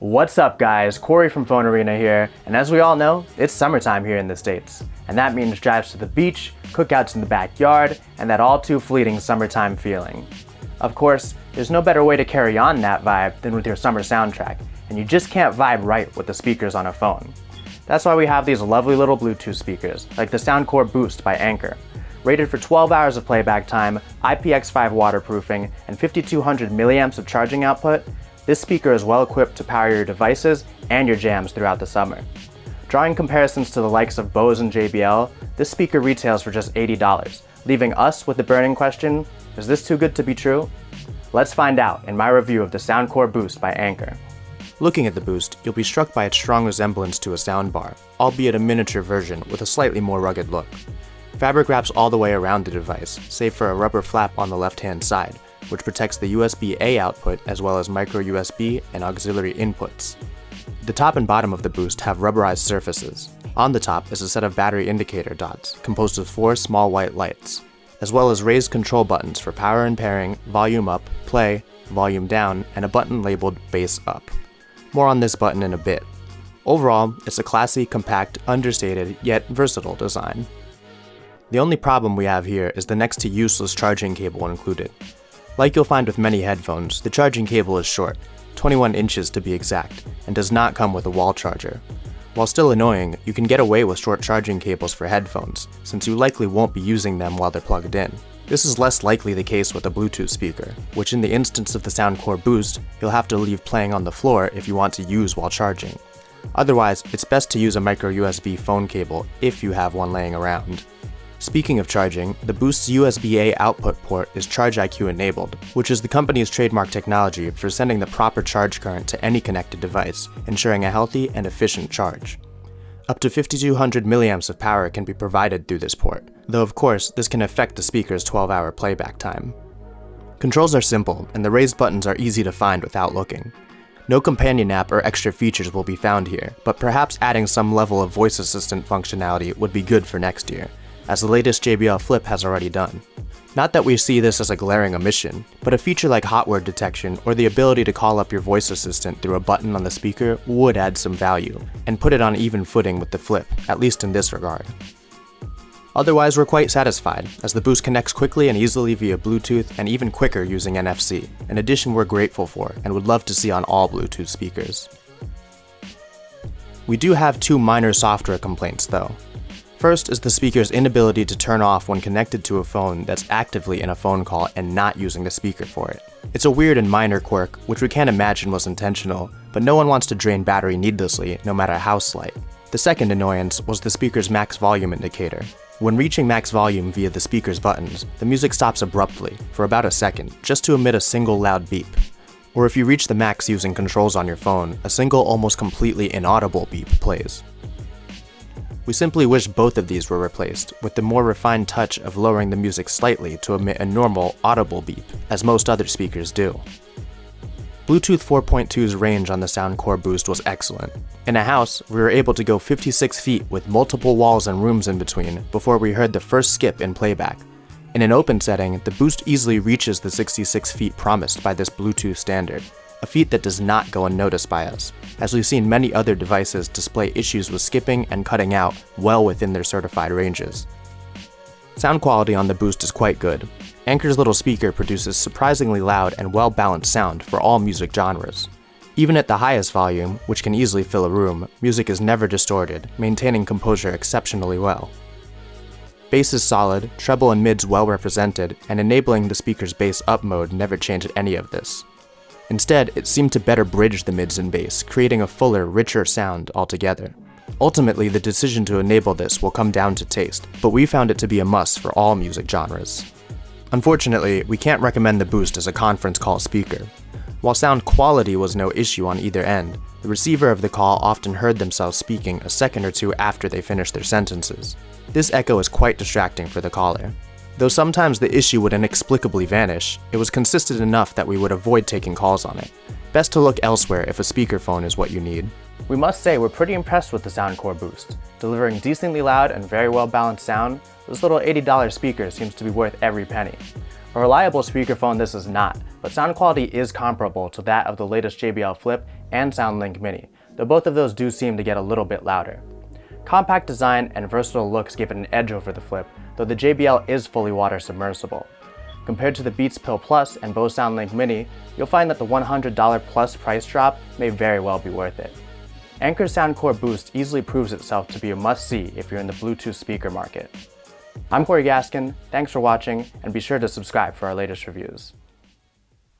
What's up guys, Corey from PhoneArena here, and as we all know, it's summertime here in the States. And that means drives to the beach, cookouts in the backyard, and that all too fleeting summertime feeling. Of course, there's no better way to carry on that vibe than with your summer soundtrack, and you just can't vibe right with the speakers on a phone. That's why we have these lovely little Bluetooth speakers, like the SoundCore Boost by Anker. Rated for 12 hours of playback time, IPX5 waterproofing, and 5200 milliamps of charging output, this speaker is well equipped to power your devices and your jams throughout the summer. Drawing comparisons to the likes of Bose and JBL, this speaker retails for just $80, leaving us with the burning question, is this too good to be true? Let's find out in my review of the SoundCore Boost by Anker. Looking at the Boost, you'll be struck by its strong resemblance to a soundbar, albeit a miniature version with a slightly more rugged look. Fabric wraps all the way around the device, save for a rubber flap on the left-hand side, which protects the USB-A output as well as micro USB and auxiliary inputs. The top and bottom of the Boost have rubberized surfaces. On the top is a set of battery indicator dots, composed of 4 small white lights, as well as raised control buttons for power and pairing, volume up, play, volume down, and a button labeled bass up. More on this button in a bit. Overall, it's a classy, compact, understated, yet versatile design. The only problem we have here is the next to useless charging cable included. Like you'll find with many headphones, the charging cable is short, 21 inches to be exact, and does not come with a wall charger. While still annoying, you can get away with short charging cables for headphones, since you likely won't be using them while they're plugged in. This is less likely the case with a Bluetooth speaker, which in the instance of the SoundCore Boost, you'll have to leave playing on the floor if you want to use while charging. Otherwise, it's best to use a micro USB phone cable if you have one laying around. Speaking of charging, the Boost's USB-A output port is Charge IQ enabled, which is the company's trademark technology for sending the proper charge current to any connected device, ensuring a healthy and efficient charge. Up to 5200 milliamps of power can be provided through this port, though of course this can affect the speaker's 12-hour playback time. Controls are simple, and the raised buttons are easy to find without looking. No companion app or extra features will be found here, but perhaps adding some level of voice assistant functionality would be good for next year, as the latest JBL Flip has already done. Not that we see this as a glaring omission, but a feature like hot word detection or the ability to call up your voice assistant through a button on the speaker would add some value, and put it on even footing with the Flip, at least in this regard. Otherwise, we're quite satisfied, as the Boost connects quickly and easily via Bluetooth and even quicker using NFC, an addition we're grateful for and would love to see on all Bluetooth speakers. We do have 2 minor software complaints though. First is the speaker's inability to turn off when connected to a phone that's actively in a phone call and not using the speaker for it. It's a weird and minor quirk, which we can't imagine was intentional, but no one wants to drain battery needlessly, no matter how slight. The second annoyance was the speaker's max volume indicator. When reaching max volume via the speaker's buttons, the music stops abruptly, for about a second, just to emit a single loud beep. Or if you reach the max using controls on your phone, a single almost completely inaudible beep plays. We simply wish both of these were replaced, with the more refined touch of lowering the music slightly to emit a normal, audible beep, as most other speakers do. Bluetooth 4.2's range on the SoundCore Boost was excellent. In a house, we were able to go 56 feet with multiple walls and rooms in between before we heard the first skip in Playback. In an open setting, the Boost easily reaches the 66 feet promised by this Bluetooth standard, a feat that does not go unnoticed by us, as we've seen many other devices display issues with skipping and cutting out well within their certified ranges. Sound quality on the Boost is quite good. Anker's little speaker produces surprisingly loud and well-balanced sound for all music genres. Even at the highest volume, which can easily fill a room, music is never distorted, maintaining composure exceptionally well. Bass is solid, treble and mids well represented, and enabling the speaker's bass up mode never changed any of this. Instead, it seemed to better bridge the mids and bass, creating a fuller, richer sound altogether. Ultimately, the decision to enable this will come down to taste, but we found it to be a must for all music genres. Unfortunately, we can't recommend the Boost as a conference call speaker. While sound quality was no issue on either end, the receiver of the call often heard themselves speaking a second or two after they finished their sentences. This echo is quite distracting for the caller. Though sometimes the issue would inexplicably vanish, it was consistent enough that we would avoid taking calls on it. Best to look elsewhere if a speakerphone is what you need. We must say we're pretty impressed with the SoundCore Boost. Delivering decently loud and very well balanced sound, this little $80 speaker seems to be worth every penny. A reliable speakerphone this is not, but sound quality is comparable to that of the latest JBL Flip and SoundLink Mini, though both of those do seem to get a little bit louder. Compact design and versatile looks give it an edge over the Flip, though the JBL is fully water submersible. Compared to the Beats Pill Plus and Bose SoundLink Mini, you'll find that the $100 plus price drop may very well be worth it. Anker's SoundCore Boost easily proves itself to be a must-see if you're in the Bluetooth speaker market. I'm Corey Gaskin, thanks for watching, and be sure to subscribe for our latest reviews.